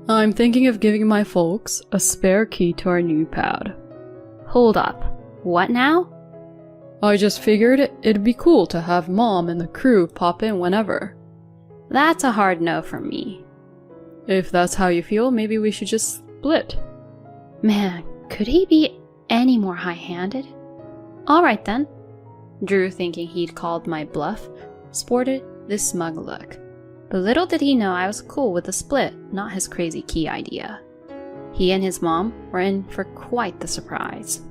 I'm thinking of giving my folks a spare key to our new pad. Hold up. What now? I just figured it'd be cool to have Mom and the crew pop in whenever. That's a hard no from me. If that's how you feel, maybe we should just split. Man, could he be any more high-handed? Alright then. Drew, thinking he'd called my bluff, sported this smug look. But little did he know I was cool with the split, not his crazy key idea. He and his mom were in for quite the surprise.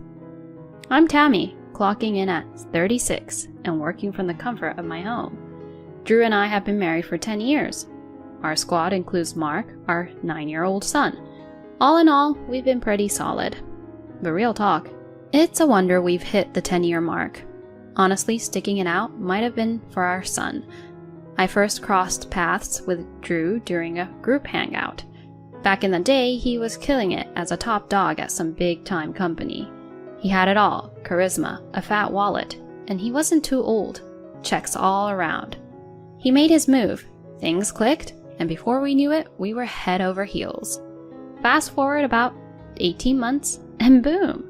I'm Tammy, clocking in at 36 and working from the comfort of my home. Drew and I have been married for 10 years. Our squad includes Mark, our 9-year-old son. All in all, we've been pretty solid. But real talk, it's a wonder we've hit the 10-year mark. Honestly, sticking it out might have been for our son. I first crossed paths with Drew during a group hangout. Back in the day, he was killing it as a top dog at some big-time company. He had it all, charisma, a fat wallet, and he wasn't too old. Checks all around. He made his move, things clicked, and before we knew it, we were head over heels. Fast forward about 18 months, and boom!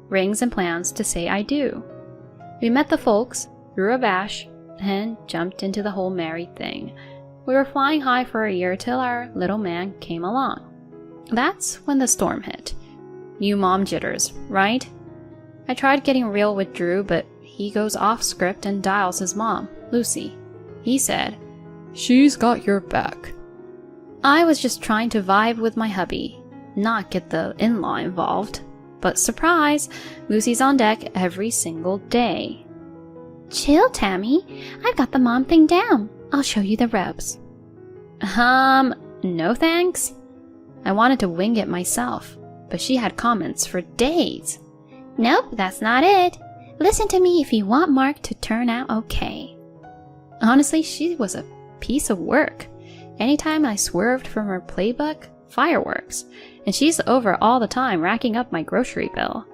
Rings and plans to say I do. We met the folks, threw a bash, and jumped into the whole married thing. We were flying high for a year till our little man came along. That's when the storm hit. New mom jitters, right? I tried getting real with Drew, but he goes off script and dials his mom, Lucy. He said, "She's got your back." I was just trying to vibe with my hubby, not get the in-law involved. But surprise, Lucy's on deck every single day. Chill, Tammy. I've got the mom thing down. I'll show you the ropes. No thanks. I wanted to wing it myself, but she had comments for days. Nope, that's not it. Listen to me if you want Mark to turn out okay. Honestly, she was a piece of work. Anytime I swerved from her playbook, fireworks, and she's over all the time racking up my grocery bill.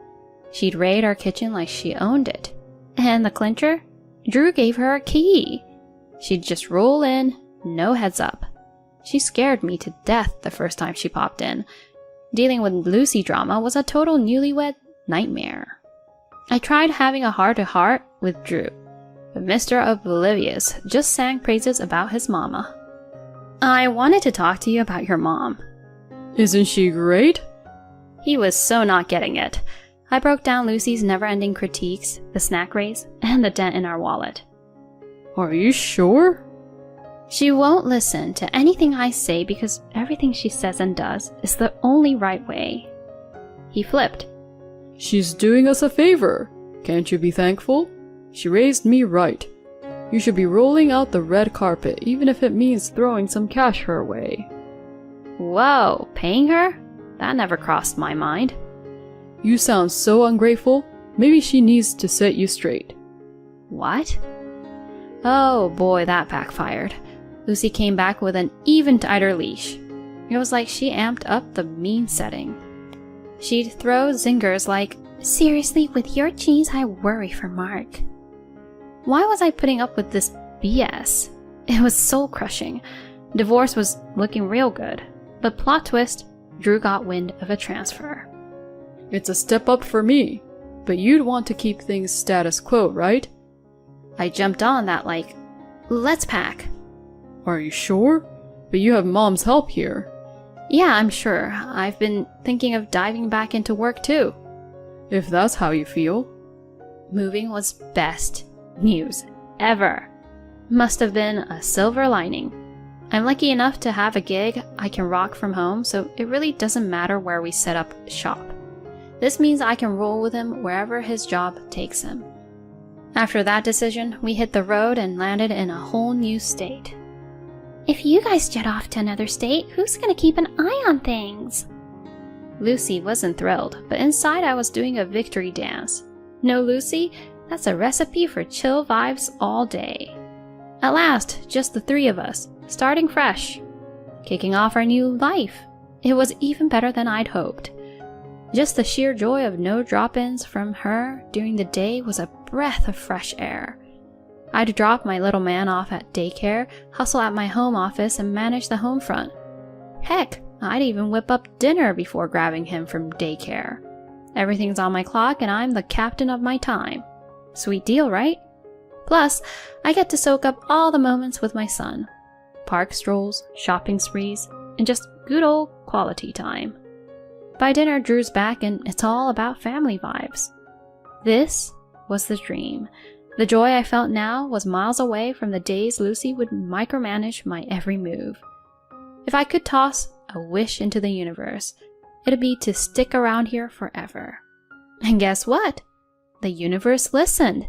She'd raid our kitchen like she owned it. And the clincher? Drew gave her a key. She'd just roll in, no heads up. She scared me to death the first time she popped in. Dealing with Lucy drama was a total newlywed nightmare. I tried having a heart-to-heart with Drew, but Mr. Oblivious just sang praises about his mama. I wanted to talk to you about your mom. Isn't she great? He was so not getting it. I broke down Lucy's never-ending critiques, the snack race, and the dent in our wallet. Are you sure? She won't listen to anything I say because everything she says and does is the only right way. He flipped. She's doing us a favor. Can't you be thankful? She raised me right. You should be rolling out the red carpet, even if it means throwing some cash her way. Whoa, paying her? That never crossed my mind. You sound so ungrateful. Maybe she needs to set you straight. What? Oh boy, that backfired. Lucy came back with an even tighter leash. It was like she amped up the mean setting. She'd throw zingers like, "Seriously, with your genes, I worry for Mark." Why was I putting up with this BS? It was soul-crushing. Divorce was looking real good. But plot twist, Drew got wind of a transfer. It's a step up for me, but you'd want to keep things status quo, right? I jumped on that like, let's pack. Are you sure? But you have Mom's help here. Yeah, I'm sure. I've been thinking of diving back into work too. If that's how you feel. Moving was best news ever. Must have been a silver lining. I'm lucky enough to have a gig I can rock from home, so it really doesn't matter where we set up shop. This means I can roll with him wherever his job takes him. After that decision, we hit the road and landed in a whole new state. If you guys jet off to another state, who's gonna keep an eye on things? Lucy wasn't thrilled, but inside I was doing a victory dance. No, Lucy, that's a recipe for chill vibes all day. At last, just the three of us, starting fresh, kicking off our new life. It was even better than I'd hoped. Just the sheer joy of no drop-ins from her during the day was a breath of fresh air. I'd drop my little man off at daycare, hustle at my home office, and manage the home front. Heck, I'd even whip up dinner before grabbing him from daycare. Everything's on my clock and I'm the captain of my time. Sweet deal, right? Plus, I get to soak up all the moments with my son. Park strolls, shopping sprees, and just good old quality time. By dinner, Drew's back and it's all about family vibes. This was the dream. The joy I felt now was miles away from the days Lucy would micromanage my every move. If I could toss a wish into the universe, it'd be to stick around here forever. And guess what? The universe listened.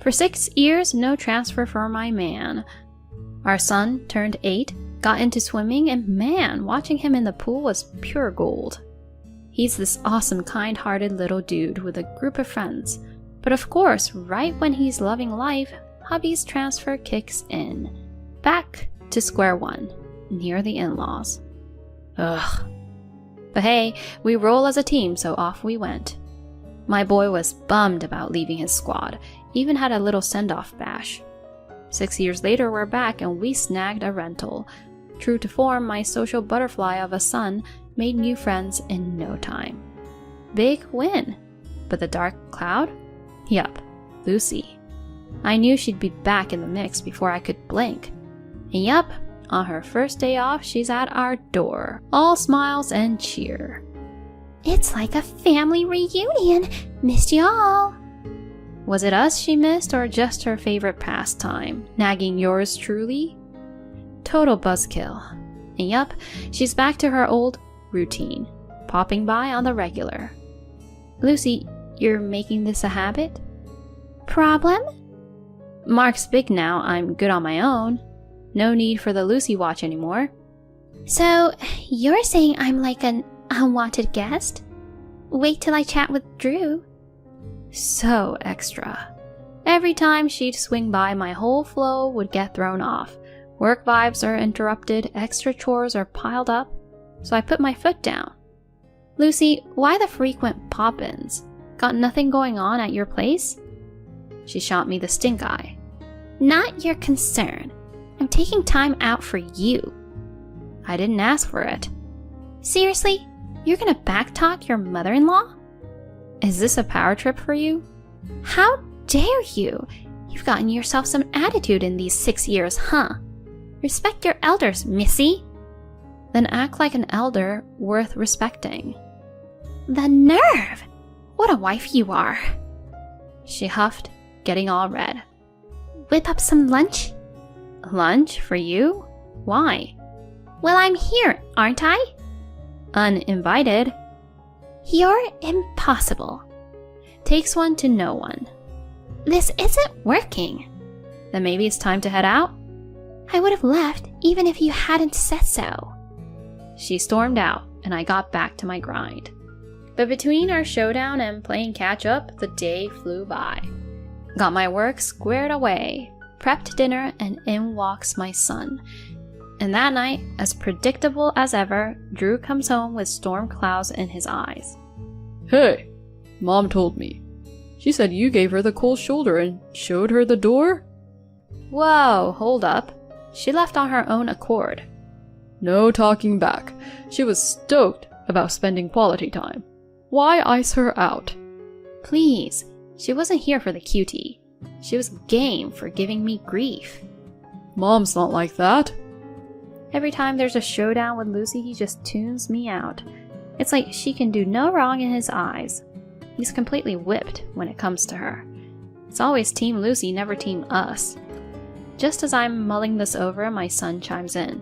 For 6 years, no transfer for my man. Our son turned 8, got into swimming, and man, watching him in the pool was pure gold. He's this awesome, kind-hearted little dude with a group of friends. But of course, right when he's loving life, hubby's transfer kicks in. Back to square one, near the in-laws. Ugh. But hey, we roll as a team, so off we went. My boy was bummed about leaving his squad, even had a little send-off bash. 6 years later, we're back and we snagged a rental. True to form, my social butterfly of a son made new friends in no time. Big win. But the dark cloud? Yup, Lucy. I knew she'd be back in the mix before I could blink. And yup, on her first day off, she's at our door, all smiles and cheer. It's like a family reunion. Missed y'all. Was it us she missed or just her favorite pastime, nagging yours truly? Total buzzkill. And yup, she's back to her old routine, popping by on the regular. Lucy, you're making this a habit? Problem? Mark's big now, I'm good on my own. No need for the Lucy watch anymore. So, you're saying I'm like an unwanted guest? Wait till I chat with Drew. So extra. Every time she'd swing by, my whole flow would get thrown off. Work vibes are interrupted, extra chores are piled up, so I put my foot down. Lucy, why the frequent pop-ins? Got nothing going on at your place? She shot me the stink eye. Not your concern. I'm taking time out for you. I didn't ask for it. Seriously? You're gonna backtalk your mother-in-law? Is this a power trip for you? How dare you? You've gotten yourself some attitude in these 6 years, huh? Respect your elders, missy. Then act like an elder worth respecting. The nerve! What a wife you are. She huffed, getting all red. Whip up some lunch? Lunch for you? Why? Well, I'm here, aren't I? Uninvited. You're impossible. Takes one to know one. This isn't working. Then maybe it's time to head out? I would have left even if you hadn't said so. She stormed out, and I got back to my grind. But between our showdown and playing catch-up, the day flew by. Got my work squared away, prepped dinner, and in walks my son. And that night, as predictable as ever, Drew comes home with storm clouds in his eyes. Hey, Mom told me. She said you gave her the cold shoulder and showed her the door? Whoa, hold up. She left on her own accord. No talking back. She was stoked about spending quality time. Why ice her out? Please, she wasn't here for the cutie. She was game for giving me grief. Mom's not like that. Every time there's a showdown with Lucy, he just tunes me out. It's like she can do no wrong in his eyes. He's completely whipped when it comes to her. It's always Team Lucy, never Team us. Just as I'm mulling this over, my son chimes in.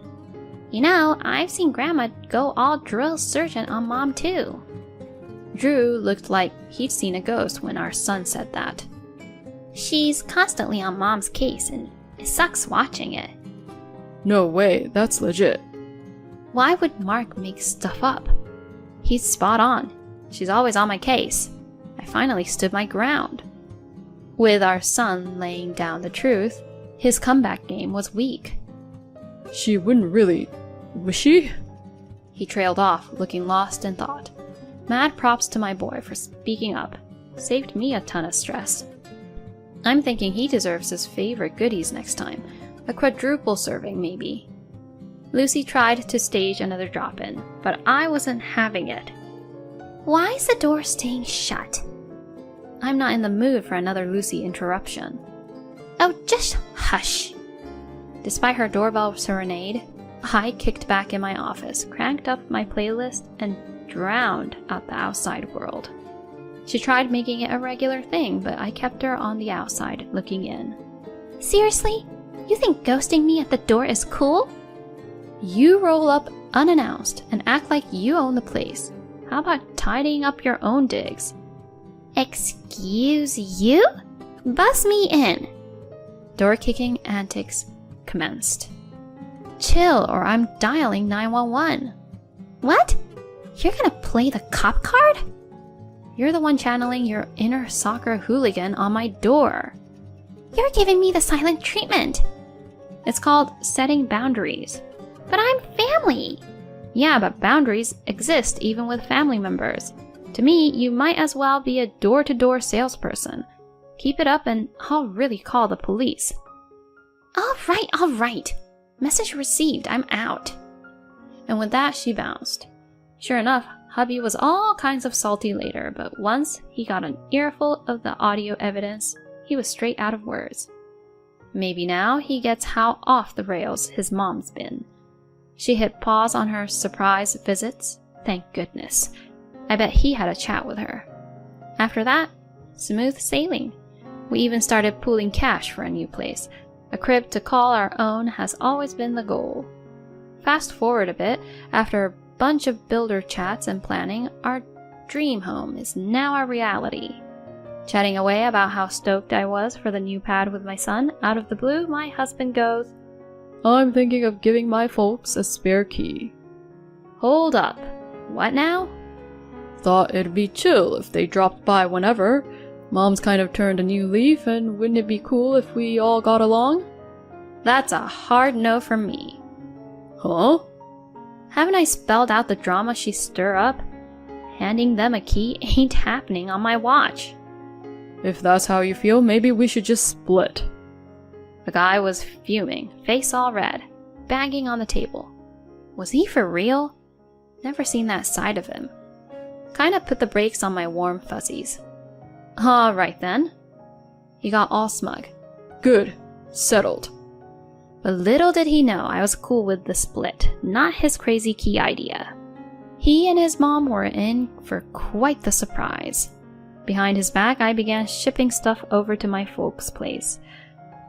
You know, I've seen Grandma go all drill sergeant on Mom too. Drew looked like he'd seen a ghost when our son said that. She's constantly on Mom's case and it sucks watching it. No way, that's legit. Why would Mark make stuff up? He's spot on. She's always on my case. I finally stood my ground. With our son laying down the truth, his comeback game was weak. She wouldn't really... Was she? He trailed off, looking lost in thought. Mad props to my boy for speaking up. Saved me a ton of stress. I'm thinking he deserves his favorite goodies next time. A quadruple serving, maybe. Lucy tried to stage another drop-in, but I wasn't having it. Why is the door staying shut? I'm not in the mood for another Lucy interruption. Oh, just hush. Despite her doorbell serenade, I kicked back in my office, cranked up my playlist, and drowned out the outside world. She tried making it a regular thing, but I kept her on the outside, looking in. Seriously? You think ghosting me at the door is cool? You roll up unannounced and act like you own the place. How about tidying up your own digs? Excuse you? Buzz me in. Door-kicking antics commenced. Chill, or I'm dialing 911. What? You're gonna play the cop card? You're the one channeling your inner soccer hooligan on my door. You're giving me the silent treatment. It's called setting boundaries. But I'm family. Yeah, but boundaries exist even with family members. To me, you might as well be a door-to-door salesperson. Keep it up and I'll really call the police. All right. Message received, I'm out. And with that, she bounced. Sure enough, hubby was all kinds of salty later, but once he got an earful of the audio evidence, he was straight out of words. Maybe now he gets how off the rails his mom's been. She hit pause on her surprise visits. Thank goodness. I bet he had a chat with her. After that, smooth sailing. We even started pooling cash for a new place. A crib to call our own has always been the goal. Fast forward a bit, after a bunch of builder chats and planning, our dream home is now a reality. Chatting away about how stoked I was for the new pad with my son, out of the blue, my husband goes, I'm thinking of giving my folks a spare key. Hold up. What now? Thought it'd be chill if they dropped by whenever. Mom's kind of turned a new leaf, and wouldn't it be cool if we all got along? That's a hard no from me. Huh? Haven't I spelled out the drama she stir up? Handing them a key ain't happening on my watch. If that's how you feel, maybe we should just split. The guy was fuming, face all red, banging on the table. Was he for real? Never seen that side of him. Kinda put the brakes on my warm fuzzies. Alright then. He got all smug. Good. Settled. But little did he know I was cool with the split, not his crazy key idea. He and his mom were in for quite the surprise. Behind his back, I began shipping stuff over to my folks' place.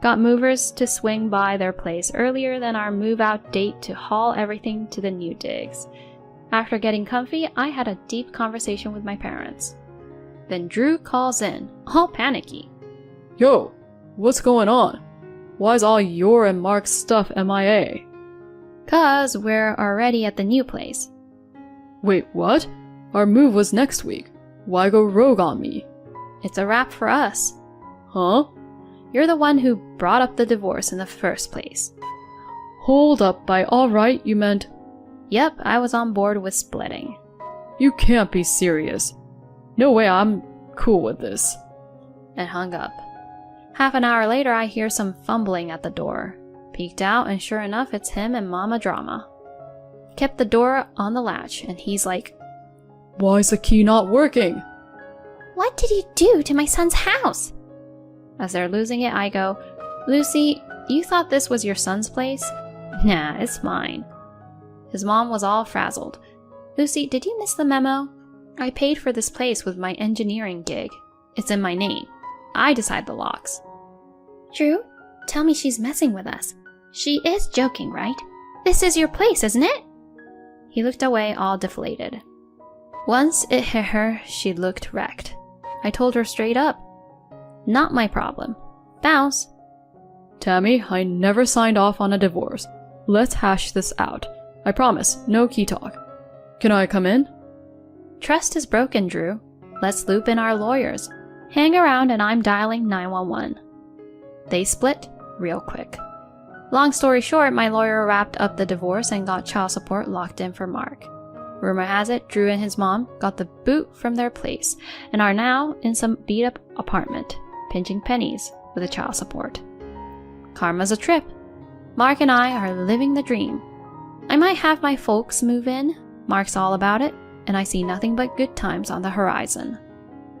Got movers to swing by their place earlier than our move-out date to haul everything to the new digs. After getting comfy, I had a deep conversation with my parents. Then Drew calls in, all panicky. Yo, what's going on? Why's all your and Mark's stuff MIA? 'Cause we're already at the new place. Wait, what? Our move was next week. Why go rogue on me? It's a wrap for us. Huh? You're the one who brought up the divorce in the first place. Hold up, by alright you meant... Yep, I was on board with splitting. You can't be serious. No way, I'm cool with this. And hung up. Half an hour later, I hear some fumbling at the door. Peeked out, and sure enough, it's him and Mama Drama. Kept the door on the latch, and he's like, Why's the key not working? What did you do to my son's house? As they're losing it, I go, Lucy, you thought this was your son's place? Nah, it's mine. His mom was all frazzled. Lucy, did you miss the memo? I paid for this place with my engineering gig. It's in my name. I decide the locks. Drew, tell me she's messing with us. She is joking, right? This is your place, isn't it? He looked away all deflated. Once it hit her, she looked wrecked. I told her straight up. Not my problem. Bounce. Tammy, I never signed off on a divorce. Let's hash this out. I promise, no key talk. Can I come in? Trust is broken, Drew. Let's loop in our lawyers. Hang around and I'm dialing 911. They split real quick. Long story short, my lawyer wrapped up the divorce and got child support locked in for Mark. Rumor has it, Drew and his mom got the boot from their place and are now in some beat-up apartment, pinching pennies with the child support. Karma's a trip. Mark and I are living the dream. I might have my folks move in, Mark's all about it, and I see nothing but good times on the horizon.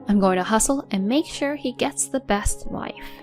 I'm going to hustle and make sure he gets the best life.